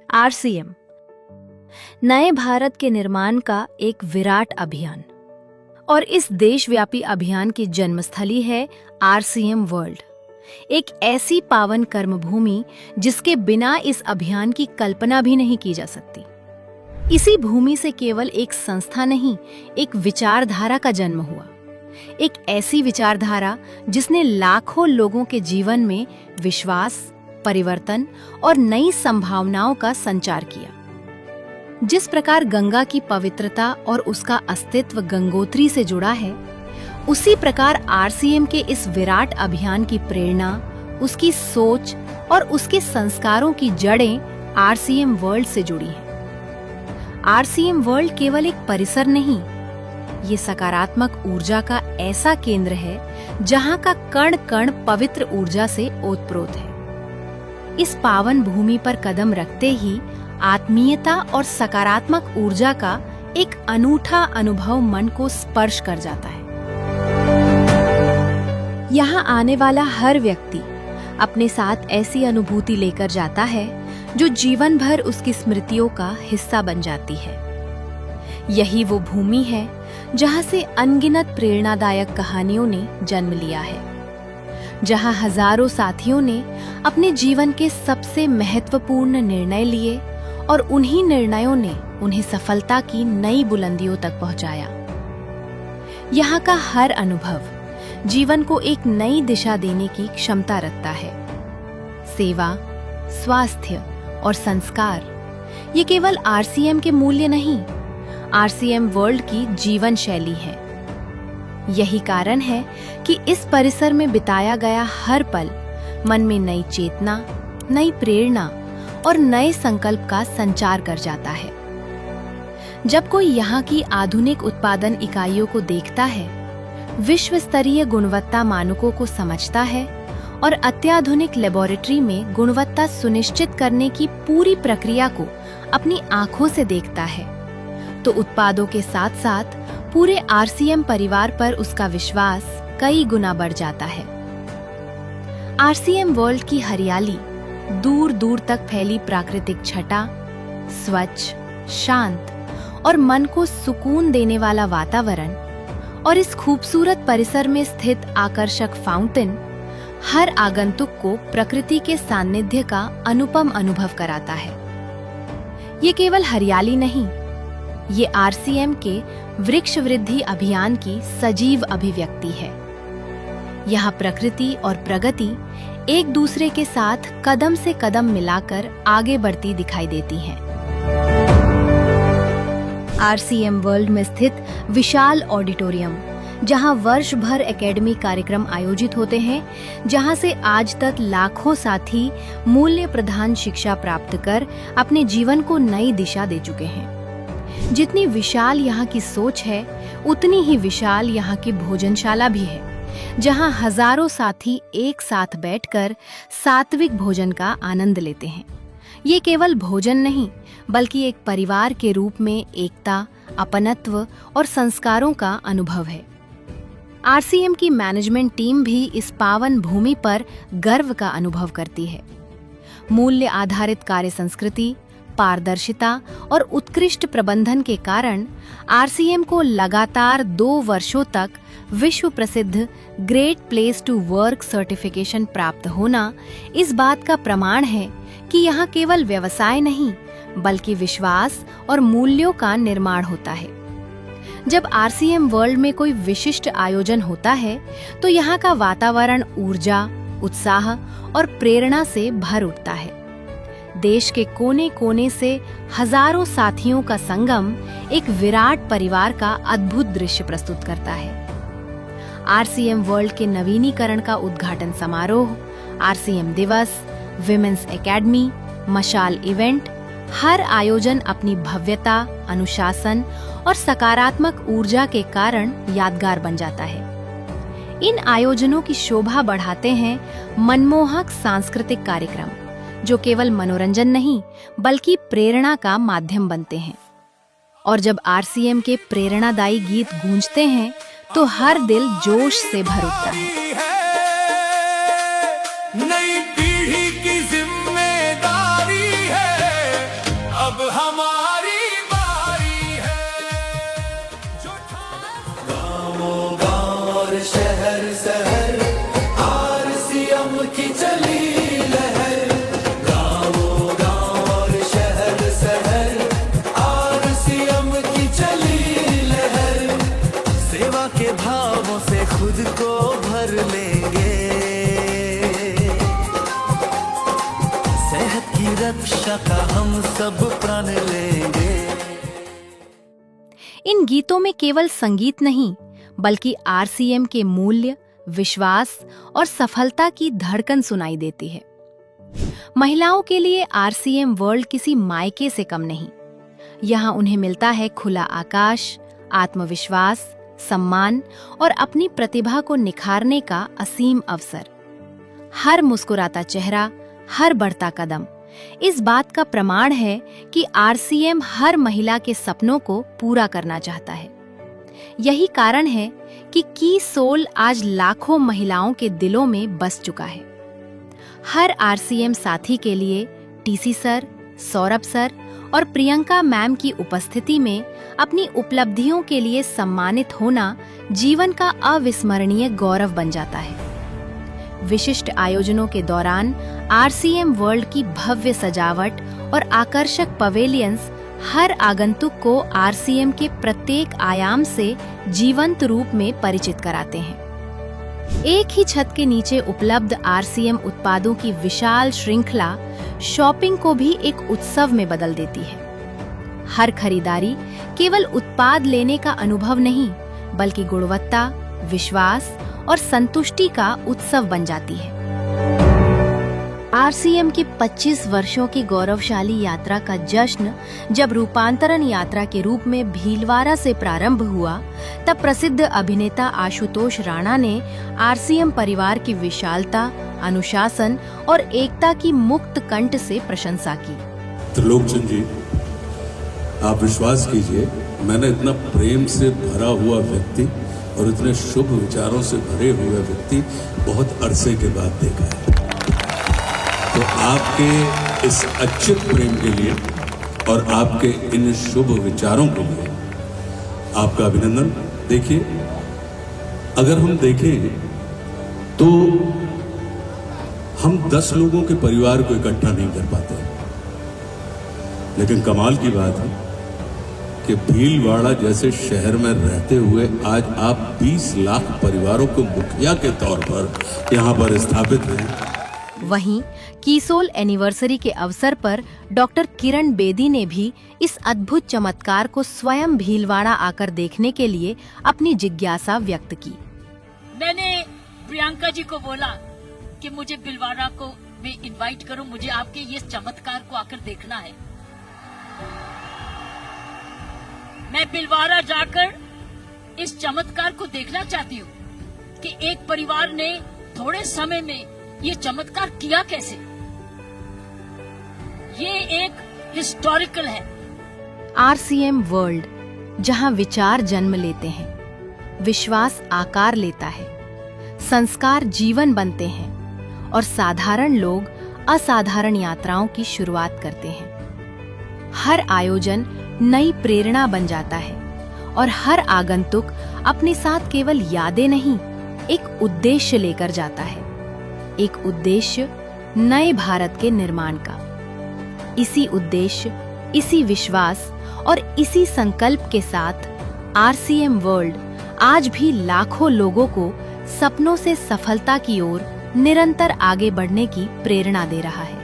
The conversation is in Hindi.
आरसीएम नए भारत के निर्माण का एक विराट अभियान, और इस देशव्यापी अभियान की जन्मस्थली है आरसीएम वर्ल्ड, एक ऐसी पावन कर्मभूमि जिसके बिना इस अभियान की कल्पना भी नहीं की जा सकती। इसी भूमि से केवल एक संस्था नहीं, एक विचारधारा का जन्म हुआ, एक ऐसी विचारधारा जिसने लाखों लोगों के जीवन में विश्वास, परिवर्तन और नई संभावनाओं का संचार किया। जिस प्रकार गंगा की पवित्रता और उसका अस्तित्व गंगोत्री से जुड़ा है, उसी प्रकार आरसीएम के इस विराट अभियान की प्रेरणा, उसकी सोच और उसके संस्कारों की जड़ें आरसीएम वर्ल्ड से जुड़ी हैं। आरसीएम वर्ल्ड केवल एक परिसर नहीं, ये सकारात्मक ऊर्जा का ऐसा केंद्र है जहां का कण कण पवित्र ऊर्जा से ओतप्रोत है। इस पावन भूमि पर कदम रखते ही आत्मीयता और सकारात्मक ऊर्जा का एक अनूठा अनुभव मन को स्पर्श कर जाता है। यहाँ आने वाला हर व्यक्ति अपने साथ ऐसी अनुभूति लेकर जाता है जो जीवन भर उसकी स्मृतियों का हिस्सा बन जाती है। यही वो भूमि है जहाँ से अनगिनत प्रेरणादायक कहानियों ने जन्म लिया है, जहाँ हजारों साथियों ने अपने जीवन के सबसे महत्वपूर्ण निर्णय लिए और उन्हीं निर्णयों ने उन्हें सफलता की नई बुलंदियों तक पहुंचाया। यहाँ का हर अनुभव जीवन को एक नई दिशा देने की क्षमता रखता है। सेवा, स्वास्थ्य और संस्कार ये केवल आरसीएम के मूल्य नहीं, आरसीएम वर्ल्ड की जीवन शैली है। यही कारण है कि इस परिसर में बिताया गया हर पल मन में नई चेतना, नई प्रेरणा और नए संकल्प का संचार कर जाता है। जब कोई यहाँ की आधुनिक उत्पादन इकाइयों को देखता है, विश्व स्तरीय गुणवत्ता मानकों को समझता है और अत्याधुनिक लेबोरेटरी में गुणवत्ता सुनिश्चित करने की पूरी प्रक्रिया को अपनी आंखों से देखता है, तो उत्पादों के साथ साथ पूरे आरसीएम परिवार पर उसका विश्वास कई गुना बढ़ जाता है। आरसीएम वर्ल्ड की हरियाली, दूर दूर तक फैली प्राकृतिक छटा, स्वच्छ, शांत और मन को सुकून देने वाला वातावरण और इस खूबसूरत परिसर में स्थित आकर्षक फाउंटेन हर आगंतुक को प्रकृति के सानिध्य का अनुपम अनुभव कराता है। ये केवल हरियाली नहीं, ये आरसीएम के वृक्ष वृद्धि अभियान की सजीव अभिव्यक्ति है। यहाँ प्रकृति और प्रगति एक दूसरे के साथ कदम से कदम मिलाकर आगे बढ़ती दिखाई देती हैं। आरसीएम वर्ल्ड में स्थित विशाल ऑडिटोरियम, जहां वर्ष भर एकेडमी कार्यक्रम आयोजित होते हैं, जहां से आज तक लाखों साथी मूल्य प्रधान शिक्षा प्राप्त कर अपने जीवन को नई दिशा दे चुके हैं। जितनी विशाल यहाँ की सोच है, उतनी ही विशाल यहाँ की भोजनशाला भी है, जहाँ हजारों साथी एक साथ बैठकर सात्विक भोजन का आनंद लेते हैं। ये केवल भोजन नहीं, बल्कि एक परिवार के रूप में एकता, अपनत्व और संस्कारों का अनुभव है। आरसीएम की मैनेजमेंट टीम भी इस पावन भूमि पर गर्व का अनुभव करती है। मूल्य आधारित कार्य संस्कृति, पारदर्शिता और उत्कृष्ट प्रबंधन के कारण आरसीएम को लगातार 2 वर्षों तक विश्व प्रसिद्ध great place to work certification प्राप्त होना इस बात का प्रमाण है कि यहाँ केवल व्यवसाय नहीं, बल्कि विश्वास और मूल्यों का निर्माण होता है। जब आरसीएम वर्ल्ड में कोई विशिष्ट आयोजन होता है, तो यहाँ का वातावरण ऊर्जा, उत्साह और प्रेरणा से भर उठता है। देश के कोने कोने से हजारों साथियों का संगम एक विराट परिवार का अद्भुत दृश्य प्रस्तुत करता है। आरसीएम वर्ल्ड के नवीनीकरण का उद्घाटन समारोह, आरसीएम दिवस, विमेंस एकेडमी, मशाल इवेंट, हर आयोजन अपनी भव्यता, अनुशासन और सकारात्मक ऊर्जा के कारण यादगार बन जाता है। इन आयोजनों की शोभा बढ़ाते हैं मनमोहक सांस्कृतिक कार्यक्रम, जो केवल मनोरंजन नहीं, बल्कि प्रेरणा का माध्यम बनते हैं। और जब आरसीएम के प्रेरणादायी गीत गूंजते हैं, तो हर दिल जोश से भर उठता है। नई पीढ़ी की जिम्मेदारी का हम सब प्राण लेंगे। इन गीतों में केवल संगीत नहीं, बल्कि आरसीएम के मूल्य, विश्वास और सफलता की धड़कन सुनाई देती है। महिलाओं के लिए आरसीएम वर्ल्ड किसी मायके से कम नहीं। यहाँ उन्हें मिलता है खुला आकाश, आत्मविश्वास, सम्मान और अपनी प्रतिभा को निखारने का असीम अवसर। हर मुस्कुराता चेहरा, हर बढ़ता कदम इस बात का प्रमाण है कि आरसीएम हर महिला के सपनों को पूरा करना चाहता है। यही कारण है कि की सोल आज लाखों महिलाओं के दिलों में बस चुका है। हर आरसीएम साथी के लिए टीसी सर, सौरभ सर और प्रियंका मैम की उपस्थिति में अपनी उपलब्धियों के लिए सम्मानित होना जीवन का अविस्मरणीय गौरव बन जाता है। विशिष्ट आयोजनों के दौरान आरसीएम वर्ल्ड की भव्य सजावट और आकर्षक पवेलियंस हर आगंतुक को आरसीएम के प्रत्येक आयाम से जीवंत रूप में परिचित कराते हैं। एक ही छत के नीचे उपलब्ध आरसीएम उत्पादों की विशाल श्रृंखला शॉपिंग को भी एक उत्सव में बदल देती है। हर खरीदारी केवल उत्पाद लेने का अनुभव नहीं, बल्कि गुणवत्ता, विश्वास और संतुष्टि का उत्सव बन जाती है। आरसीएम की 25 वर्षों की गौरवशाली यात्रा का जश्न जब रूपांतरण यात्रा के रूप में भीलवाड़ा से प्रारंभ हुआ, तब प्रसिद्ध अभिनेता आशुतोष राणा ने आरसीएम परिवार की विशालता, अनुशासन और एकता की मुक्त कंठ से प्रशंसा की। त्रिलोकचंद जी, आप विश्वास कीजिए, मैंने इतना प्रेम से भरा हुआ व्यक्ति और इतने शुभ विचारों से भरे हुए व्यक्ति बहुत अरसे के बाद देखा है। तो आपके इस अच्छे प्रेम के लिए और आपके इन शुभ विचारों के लिए आपका अभिनंदन। देखिए, अगर हम देखें तो हम 10 लोगों के परिवार को इकट्ठा नहीं कर पाते, लेकिन कमाल की बात है कि भीलवाड़ा जैसे शहर में रहते हुए आज आप 20 लाख परिवारों को मुखिया के तौर पर यहाँ पर स्थापित हैं। वहीं कीसोल एनिवर्सरी के अवसर पर डॉक्टर किरण बेदी ने भी इस अद्भुत चमत्कार को स्वयं भीलवाड़ा आकर देखने के लिए अपनी जिज्ञासा व्यक्त की। मैंने प्रियंका जी को बोला कि मुझे भीलवाड़ा को भी इनवाइट करो, मुझे आपके ये चमत्कार को आकर देखना है। मैं भीलवाड़ा जाकर इस चमत्कार को देखना चाहती हूँ कि एक परिवार ने थोड़े समय में ये चमत्कार किया कैसे। ये एक हिस्टोरिकल है। आरसीएम वर्ल्ड, जहां विचार जन्म लेते हैं, विश्वास आकार लेता है, संस्कार जीवन बनते हैं और साधारण लोग असाधारण यात्राओं की शुरुआत करते हैं। हर आयोजन नई प्रेरणा बन जाता है और हर आगंतुक अपने साथ केवल यादें नहीं, एक उद्देश्य लेकर जाता है। एक उद्देश्य नए भारत के निर्माण का। इसी उद्देश्य, इसी विश्वास और इसी संकल्प के साथ आरसीएम वर्ल्ड आज भी लाखों लोगों को सपनों से सफलता की ओर निरंतर आगे बढ़ने की प्रेरणा दे रहा है।